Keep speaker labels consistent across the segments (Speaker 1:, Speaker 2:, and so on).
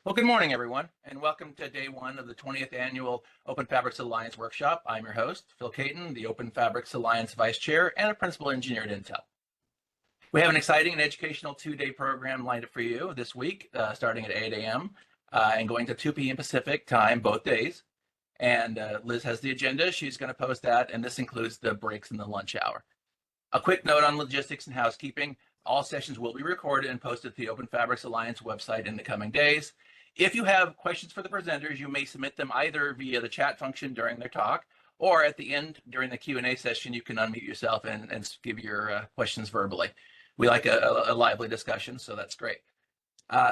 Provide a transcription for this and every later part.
Speaker 1: Well, good morning, everyone, and welcome to day one of the 20th Annual Open Fabrics Alliance Workshop. I'm your host, Phil Cayton, the Open Fabrics Alliance Vice Chair and a Principal Engineer at Intel. We have an exciting and educational two-day program lined up for you this week, starting at 8 a.m. And going to 2 p.m. Pacific time both days. And Liz has the agenda. She's going to post that, and this includes the breaks in the lunch hour. A quick note on logistics and housekeeping. All sessions will be recorded and posted to the Open Fabrics Alliance website in the coming days. If you have questions for the presenters, you may submit them either via the chat function during their talk, or at the end during the Q&A session, you can unmute yourself and give your questions verbally. We like a lively discussion, so that's great.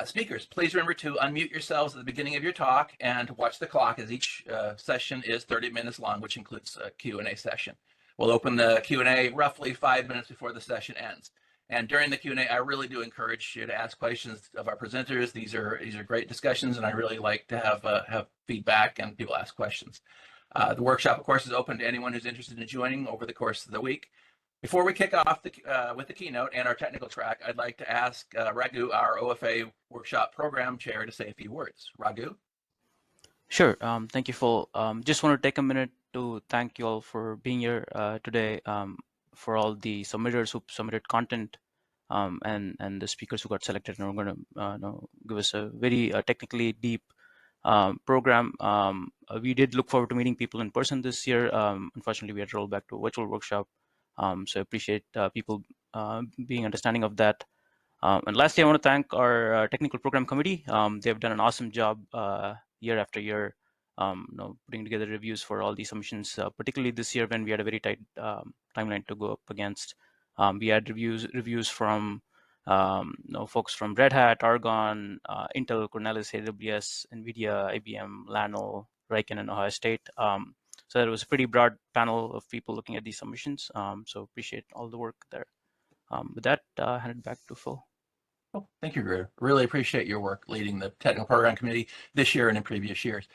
Speaker 1: Speakers, please remember to unmute yourselves at the beginning of your talk and watch the clock, as each session is 30 minutes long, which includes a Q&A session. We'll open the Q&A roughly 5 minutes before the session ends. And during the Q&A, I really do encourage you to ask questions of our presenters. These are great discussions, and I really like to have feedback and people ask questions. The workshop, of course, is open to anyone who's interested in joining over the course of the week. Before we kick off with the keynote and our technical track, I'd like to ask Raghu, our OFA workshop program chair, to say a few words. Raghu?
Speaker 2: Sure. Thank you, Phil. Just want to take a minute to thank you all for being here today, for all the submitters who submitted content, and the speakers who got selected and are going to give us a very technically deep program. We did look forward to meeting people in person this year. Unfortunately, we had to roll back to a virtual workshop. So I appreciate people being understanding of that. And lastly, I want to thank our technical program committee. They've done an awesome job year after year, putting together reviews for all these submissions, particularly this year when we had a very tight timeline to go up against. We had reviews from folks from Red Hat, Argonne, Intel, Cornellus, AWS, NVIDIA, IBM, Llano, Riken, and Ohio State. So there was a pretty broad panel of people looking at these submissions. So appreciate all the work there. With that, hand it back to Phil.
Speaker 1: Oh, thank you, Raghu. Really appreciate your work leading the technical program committee this year and in previous years.